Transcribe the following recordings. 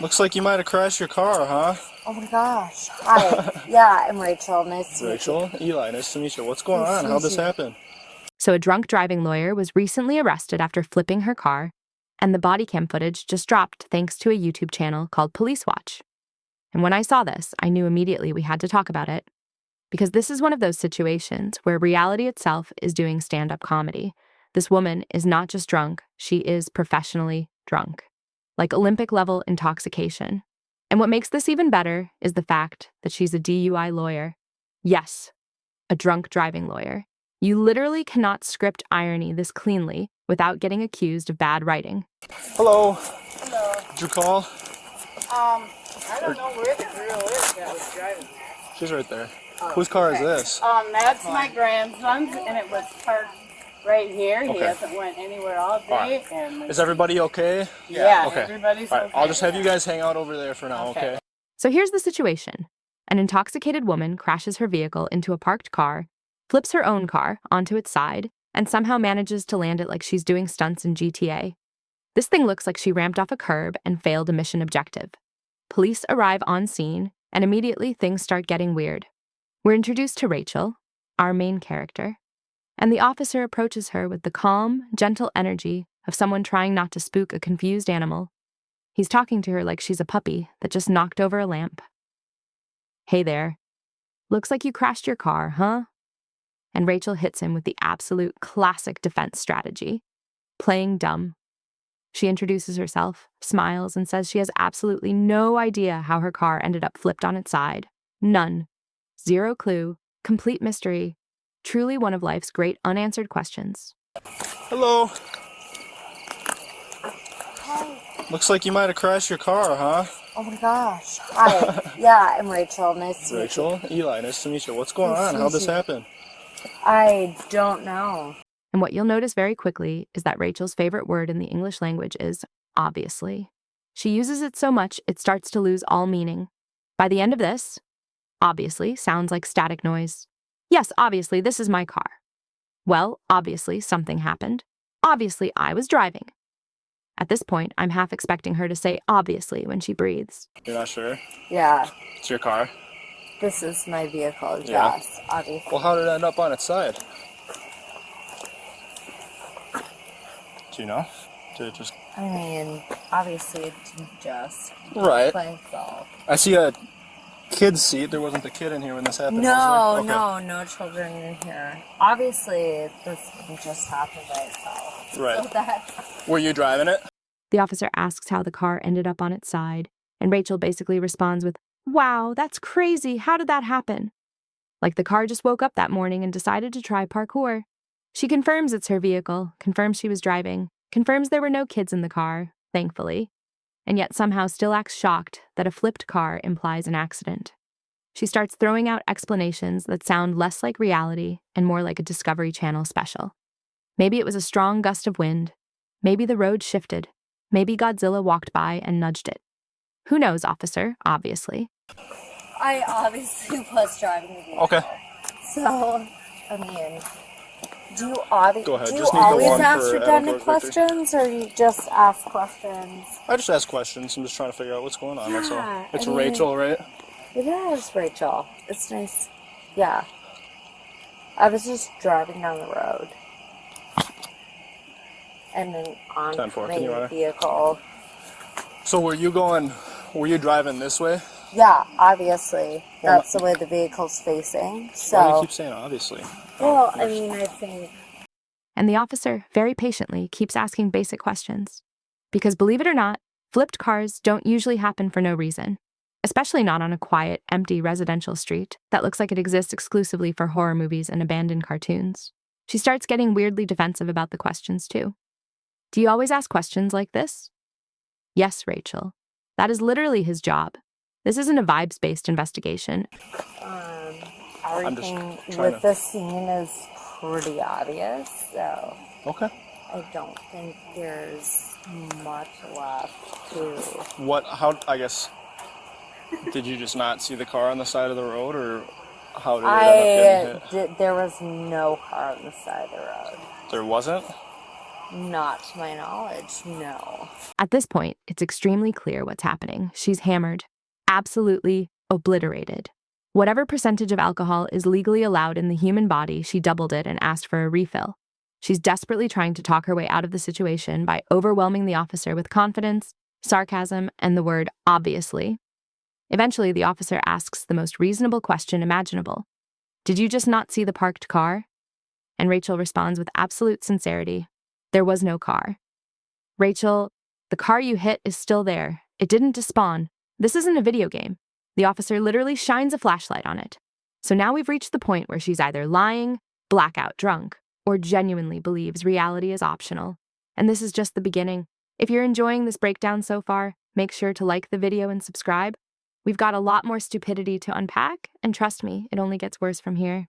Looks like you might have crashed your car, huh? Oh my gosh. Hi. Yeah, I'm Rachel. Nice to meet you. Rachel? Eli, nice to meet you. What's going on? How'd this happen? So a drunk driving lawyer was recently arrested after flipping her car, and the Bodycam footage just dropped thanks to a YouTube channel called Police Watch. And when I saw this, I knew immediately we had to talk about it. Because this is one of those situations where reality itself is doing stand-up comedy. This woman is not just drunk, she is professionally drunk. Like Olympic-level intoxication. And what makes this even better is the fact that she's a DUI lawyer. Yes, a drunk driving lawyer. You literally cannot script irony this cleanly without getting accused of bad writing. Hello. Hello. Did you call? I don't know where the girl is that was driving there. She's right there. Whose car is this? That's my grandson's, and it was parked right here. He hasn't went anywhere all day. Right. And Is everybody okay? Yeah, Okay. everybody's All right. okay. I'll just have you guys hang out over there for now, okay? So here's the situation. An intoxicated woman crashes her vehicle into a parked car, flips her own car onto its side, and somehow manages to land it like she's doing stunts in GTA. This thing looks like she ramped off a curb and failed a mission objective. Police arrive on scene, and immediately things start getting weird. We're introduced to Rachel, our main character, and the officer approaches her with the calm, gentle energy of someone trying not to spook a confused animal. He's talking to her like she's a puppy that just knocked over a lamp. Hey there. Looks like you crashed your car, huh? And Rachel hits him with the absolute classic defense strategy, playing dumb. She introduces herself, smiles, and says she has absolutely no idea how her car ended up flipped on its side. None. Zero clue. Complete mystery. Truly one of life's great unanswered questions. Hello. Hi. Looks like you might have crashed your car, huh? Oh my gosh. Hi. Yeah, I'm Rachel. Nice to meet you. Rachel? Eli, nice to meet you. What's going Nice on? to How'd meet this you. happen? I don't know. And what you'll notice very quickly is that Rachel's favorite word in the English language is obviously. She uses it so much it starts to lose all meaning. By the end of this, obviously sounds like static noise. Yes, obviously, this is my car. Well, obviously, something happened. Obviously, I was driving. At this point, I'm half expecting her to say obviously when she breathes. You're not sure? Yeah, It's your car? this is my vehicle. Yeah. Yes, obviously. Well, how did it end up on its side? Do you know? Did it just... I mean, obviously it didn't just Right. by itself. I see a kid's seat. There wasn't a kid in here when this happened, was there? No children in here. Obviously, this didn't just happen by itself. Right. So that... Were you driving it? The officer asks how the car ended up on its side, and Rachel basically responds with, "Wow, that's crazy. How did that happen?" Like the car just woke up that morning and decided to try parkour. She confirms it's her vehicle, confirms she was driving, confirms there were no kids in the car, thankfully, and yet somehow still acts shocked that a flipped car implies an accident. She starts throwing out explanations that sound less like reality and more like a Discovery Channel special. Maybe it was a strong gust of wind. Maybe the road shifted. Maybe Godzilla walked by and nudged it. Who knows, officer, obviously. I obviously was driving the vehicle. Okay. So, I mean, do you, Go ahead. do you Just need the always one ask for redundant Adam Victor. questions, or you just ask questions? I just ask questions. I'm just trying to figure out what's going on, that's all. Yeah, It's I mean- Rachel, right? It is, Rachel. It's nice. Yeah. I was just driving down the road. And then on 10-4, my can you run it? vehicle. So were you driving this way? Yeah, obviously. That's the way the vehicle's facing. Why do you So, keep saying obviously? well, I mean, I think... And the officer, very patiently, keeps asking basic questions. Because believe it or not, flipped cars don't usually happen for no reason. Especially not on a quiet, empty residential street that looks like it exists exclusively for horror movies and abandoned cartoons. She starts getting weirdly defensive about the questions, too. Do you always ask questions like this? Yes, Rachel. That is literally his job. This isn't a vibes-based investigation. Everything trying with to- this scene is pretty obvious, so Okay. I don't think there's much left to... I guess, did you just not see the car on the side of the road, or how did it end up getting hit? There was no car on the side of the road. There wasn't? Not to my knowledge, no. At this point, it's extremely clear what's happening. She's hammered. Absolutely obliterated. Whatever percentage of alcohol is legally allowed in the human body, she doubled it and asked for a refill. She's desperately trying to talk her way out of the situation by overwhelming the officer with confidence, sarcasm, and the word obviously. Eventually, the officer asks the most reasonable question imaginable. Did you just not see the parked car? And Rachel responds with absolute sincerity. There was no car. Rachel, the car you hit is still there. It didn't despawn. This isn't a video game. The officer literally shines a flashlight on it. So now we've reached the point where she's either lying, blackout drunk, or genuinely believes reality is optional. And this is just the beginning. If you're enjoying this breakdown so far, make sure to like the video and subscribe. We've got a lot more stupidity to unpack, and trust me, it only gets worse from here.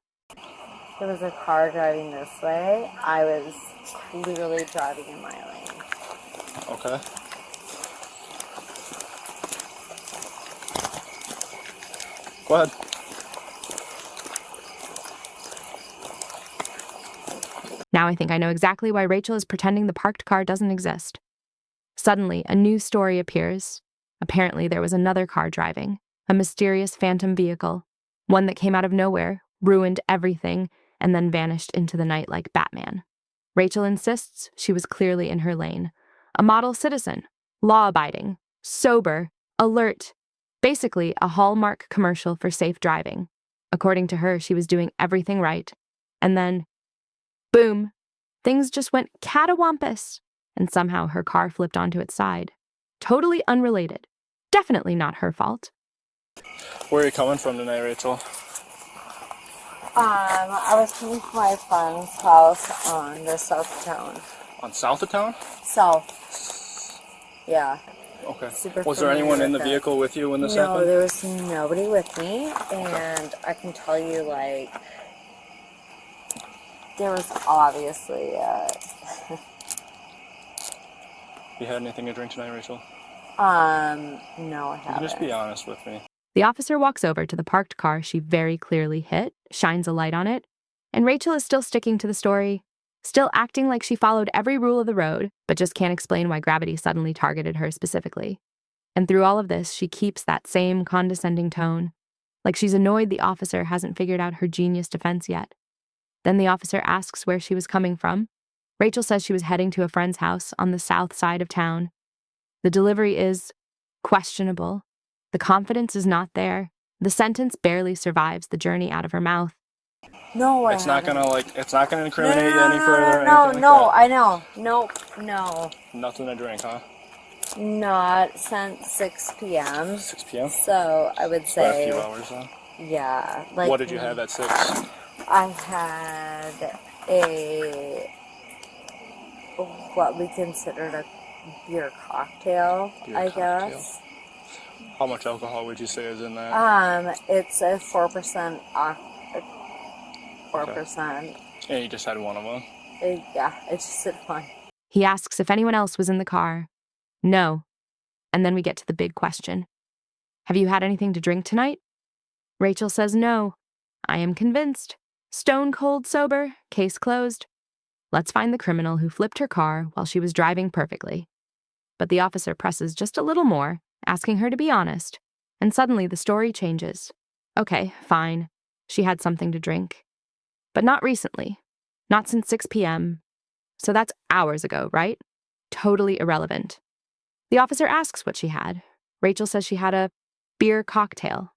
There was a car driving this way. I was clearly driving in my lane. Okay. Go ahead. Now I think I know exactly why Rachel is pretending the parked car doesn't exist. Suddenly, a new story appears. Apparently, there was another car driving, a mysterious phantom vehicle, one that came out of nowhere, ruined everything, and then vanished into the night like Batman. Rachel insists she was clearly in her lane. A model citizen, law-abiding, sober, alert. Basically, a Hallmark commercial for safe driving. According to her, she was doing everything right. And then, boom, things just went catawampus, and somehow her car flipped onto its side. Totally unrelated. Definitely not her fault. Where are you coming from tonight, Rachel? I was coming from my friend's house on the south of town. On south of town? South. Yeah. Okay. Super Was there anyone in the familiar vehicle with you when this No, happened? there was nobody with me, and I can tell you, like, there was obviously, You had anything to drink tonight, Rachel? no, I You haven't. can just be honest with me. The officer walks over to the parked car she very clearly hit, shines a light on it, and Rachel is still sticking to the story, still acting like she followed every rule of the road, but just can't explain why gravity suddenly targeted her specifically. And through all of this, she keeps that same condescending tone, like she's annoyed the officer hasn't figured out her genius defense yet. Then the officer asks where she was coming from. Rachel says she was heading to a friend's house on the south side of town. The delivery is questionable. The confidence is not there. The sentence barely survives the journey out of her mouth. No, I It's not haven't. gonna incriminate you any further or No, anything no, like I know. Nope, no. that? Nothing to drink, huh? Not since 6 p.m. 6 p.m.? So I would Quite a say, few hours, huh? yeah. Like, What did you have at 6? I had what we considered a beer cocktail, Beer I cocktail. guess. How much alcohol would you say is in that? It's a 4%, 4%. And you just had one of them? Yeah, it's just a fun. He asks if anyone else was in the car. No. And then we get to the big question. Have you had anything to drink tonight? Rachel says no. I am convinced. Stone cold sober, case closed. Let's find the criminal who flipped her car while she was driving perfectly. But the officer presses just a little more, asking her to be honest. And suddenly the story changes. Okay, fine. She had something to drink. But not recently. Not since 6 p.m. So that's hours ago, right? Totally irrelevant. The officer asks what she had. Rachel says she had a beer cocktail.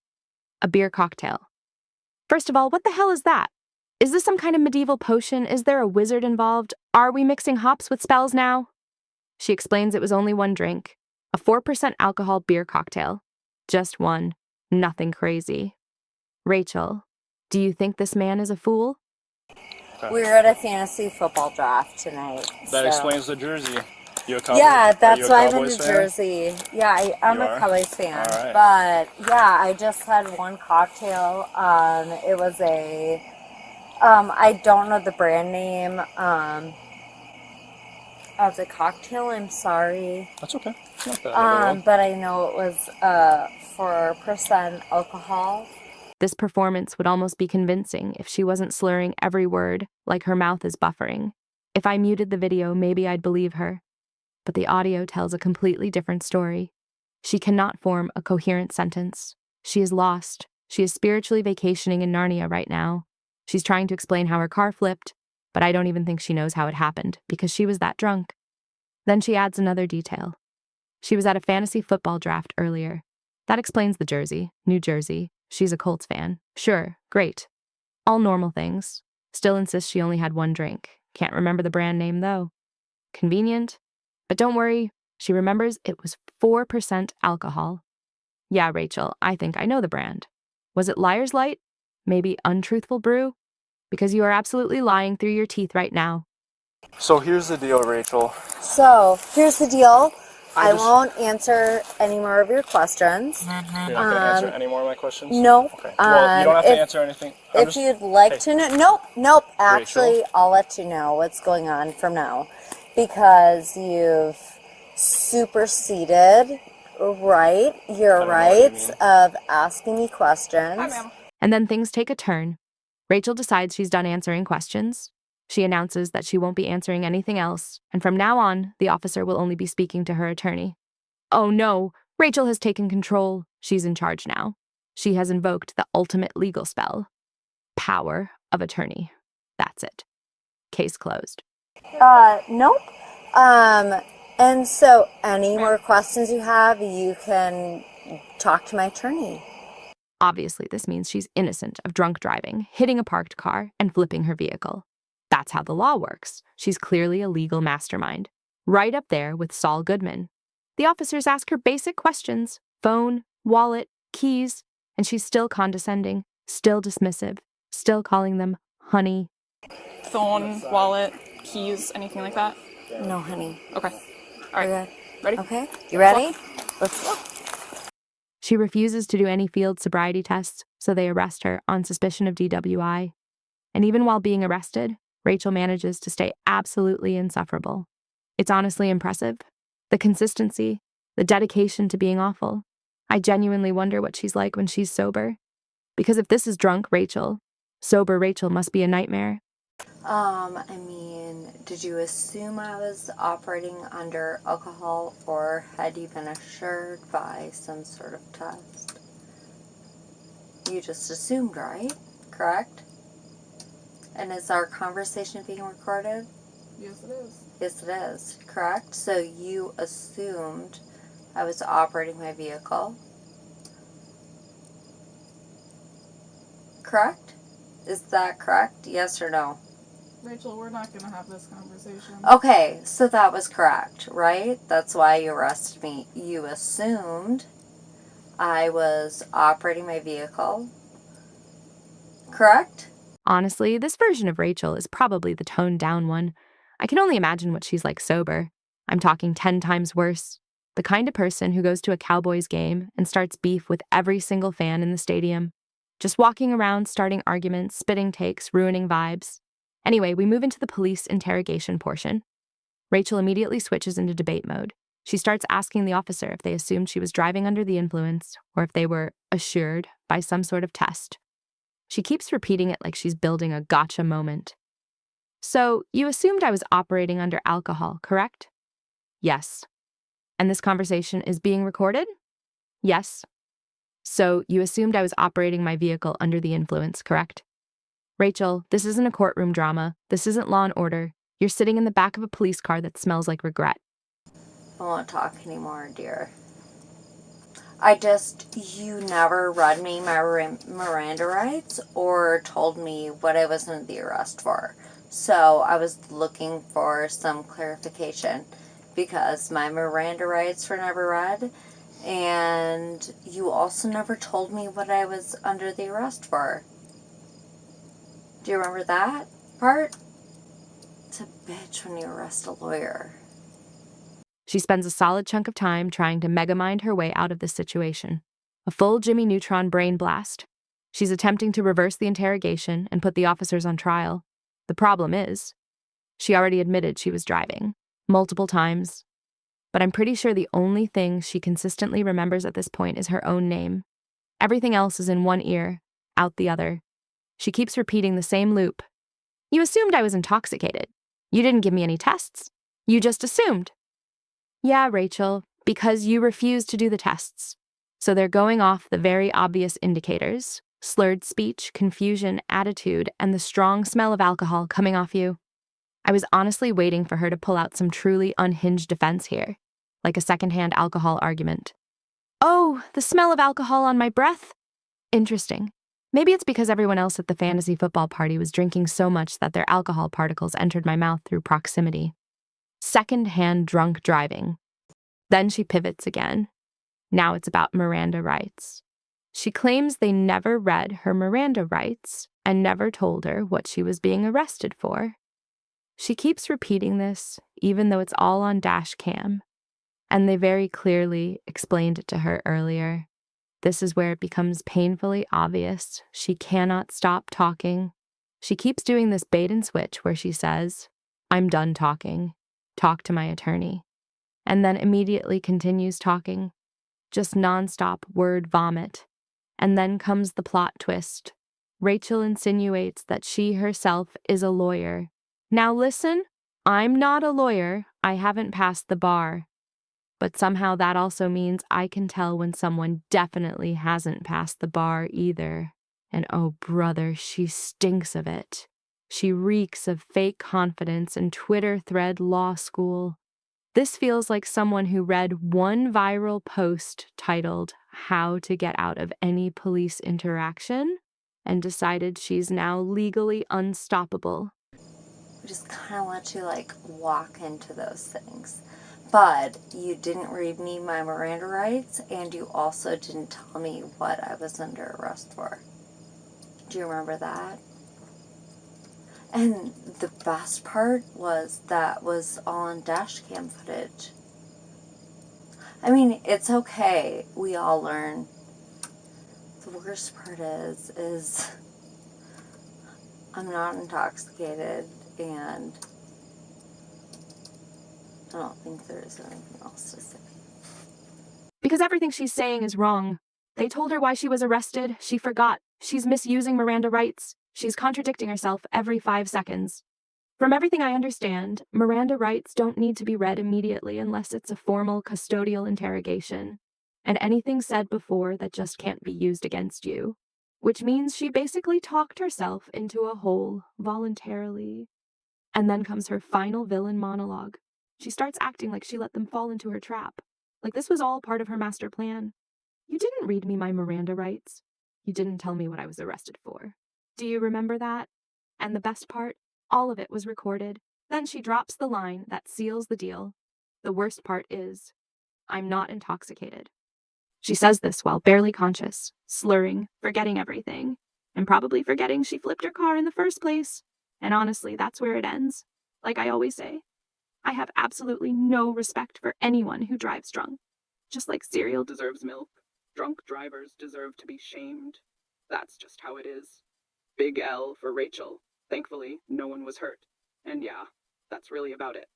A beer cocktail. First of all, what the hell is that? Is this some kind of medieval potion? Is there a wizard involved? Are we mixing hops with spells now? She explains it was only one drink. A 4% alcohol beer cocktail. Just one. Nothing crazy. Rachel, do you think this man is a fool? Okay. We were at a fantasy football draft tonight. That so. explains the jersey. You a Cowboy? Yeah, Are that's you a why I'm in Cowboys New fan? Jersey. Yeah, I'm You a are? Cowboys fan. All right. But yeah, I just had one cocktail. It was a, I don't know the brand name. Of the cocktail, I'm sorry. That's okay. It's not bad. But I know it was 4% alcohol. This performance would almost be convincing if she wasn't slurring every word like her mouth is buffering. If I muted the video, maybe I'd believe her. But the audio tells a completely different story. She cannot form a coherent sentence. She is lost. She is spiritually vacationing in Narnia right now. She's trying to explain how her car flipped, but I don't even think she knows how it happened because she was that drunk. Then she adds another detail. She was at a fantasy football draft earlier. That explains the jersey, New Jersey. She's a Colts fan. Sure, great. All normal things. Still insists she only had one drink. Can't remember the brand name, though. Convenient. But don't worry, she remembers it was 4% alcohol. Yeah, Rachel, I think I know the brand. Was it Liar's Light? Maybe Untruthful Brew? Because you are absolutely lying through your teeth right now. So here's the deal, Rachel. So, here's the deal. I won't answer any more of your questions. You're not going to answer any more of my questions? Nope. Okay. Well, you don't have to answer anything. If you'd like to know, nope. Actually, Rachel? I'll let you know what's going on from now, because you've superseded your rights of asking me questions. Hi, ma'am. And then things take a turn. Rachel decides she's done answering questions. She announces that she won't be answering anything else, and from now on, the officer will only be speaking to her attorney. Oh no, Rachel has taken control. She's in charge now. She has invoked the ultimate legal spell. Power of attorney. That's it. Case closed. Nope. And so any more questions you have, you can talk to my attorney. Obviously, this means she's innocent of drunk driving, hitting a parked car, and flipping her vehicle. That's how the law works. She's clearly a legal mastermind. Right up there with Saul Goodman. The officers ask her basic questions: phone, wallet, keys, and she's still condescending, still dismissive, still calling them honey. Phone, wallet, keys, anything like that? No, honey. Okay. All right. Ready? Okay. You ready? Let's go. She refuses to do any field sobriety tests, so they arrest her on suspicion of DWI. And even while being arrested, Rachel manages to stay absolutely insufferable. It's honestly impressive. The consistency, the dedication to being awful. I genuinely wonder what she's like when she's sober. Because if this is drunk Rachel, sober Rachel must be a nightmare. Did you assume I was operating under alcohol, or had you been assured by some sort of test? You just assumed, right? Correct? And is our conversation being recorded? Yes, it is. Yes, it is. Correct? So you assumed I was operating my vehicle. Correct? Is that correct? Yes or no? Rachel, we're not going to have this conversation. Okay, so that was correct, right? That's why you arrested me. You assumed I was operating my vehicle. Correct? Honestly, this version of Rachel is probably the toned down one. I can only imagine what she's like sober. I'm talking 10 times worse. The kind of person who goes to a Cowboys game and starts beef with every single fan in the stadium. Just walking around, starting arguments, spitting takes, ruining vibes. Anyway, we move into the police interrogation portion. Rachel immediately switches into debate mode. She starts asking the officer if they assumed she was driving under the influence or if they were assured by some sort of test. She keeps repeating it like she's building a gotcha moment. So, you assumed I was operating under alcohol, correct? Yes. And this conversation is being recorded? Yes. So, you assumed I was operating my vehicle under the influence, correct? Rachel, this isn't a courtroom drama. This isn't Law and Order. You're sitting in the back of a police car that smells like regret. I won't talk anymore, dear. You never read me my Miranda rights or told me what I was under the arrest for. So I was looking for some clarification because my Miranda rights were never read, and you also never told me what I was under the arrest for. Do you remember that part? It's a bitch when you arrest a lawyer. She spends a solid chunk of time trying to megamind her way out of this situation. A full Jimmy Neutron brain blast. She's attempting to reverse the interrogation and put the officers on trial. The problem is, she already admitted she was driving. Multiple times. But I'm pretty sure the only thing she consistently remembers at this point is her own name. Everything else is in one ear, out the other. She keeps repeating the same loop. You assumed I was intoxicated. You didn't give me any tests. You just assumed. Yeah, Rachel, because you refused to do the tests. So they're going off the very obvious indicators: slurred speech, confusion, attitude, and the strong smell of alcohol coming off you. I was honestly waiting for her to pull out some truly unhinged defense here, like a secondhand alcohol argument. Oh, the smell of alcohol on my breath? Interesting. Maybe it's because everyone else at the fantasy football party was drinking so much that their alcohol particles entered my mouth through proximity. Second-hand drunk driving. Then she pivots again. Now it's about Miranda rights. She claims they never read her Miranda rights and never told her what she was being arrested for. She keeps repeating this, even though it's all on dash cam. And they very clearly explained it to her earlier. This is where it becomes painfully obvious she cannot stop talking. She keeps doing this bait and switch where she says, "I'm done talking. Talk to my attorney." And then immediately continues talking. Just nonstop word vomit. And then comes the plot twist. Rachel insinuates that she herself is a lawyer. Now listen, I'm not a lawyer. I haven't passed the bar. But somehow that also means I can tell when someone definitely hasn't passed the bar either. And oh brother, she stinks of it. She reeks of fake confidence and Twitter thread law school. This feels like someone who read one viral post titled "How to Get Out of Any Police Interaction" and decided she's now legally unstoppable. We just kind of let you walk into those things. But you didn't read me my Miranda rights, and you also didn't tell me what I was under arrest for. Do you remember that? And the best part was that was all on dash cam footage. I mean, it's okay. We all learn. The worst part is I'm not intoxicated, and I don't think there's anything else to say. Because everything she's saying is wrong. They told her why she was arrested. She forgot. She's misusing Miranda rights. She's contradicting herself every 5 seconds. From everything I understand, Miranda rights don't need to be read immediately unless it's a formal custodial interrogation, and anything said before that just can't be used against you, which means she basically talked herself into a hole voluntarily. And then comes her final villain monologue. She starts acting like she let them fall into her trap, like this was all part of her master plan. You didn't read me my Miranda rights. You didn't tell me what I was arrested for. Do you remember that? And the best part? All of it was recorded. Then she drops the line that seals the deal. The worst part is, "I'm not intoxicated." She says this while barely conscious, slurring, forgetting everything, and probably forgetting she flipped her car in the first place. And honestly, that's where it ends. Like I always say, I have absolutely no respect for anyone who drives drunk. Just like cereal deserves milk, drunk drivers deserve to be shamed. That's just how it is. Big L for Rachel. Thankfully, no one was hurt. And yeah, that's really about it.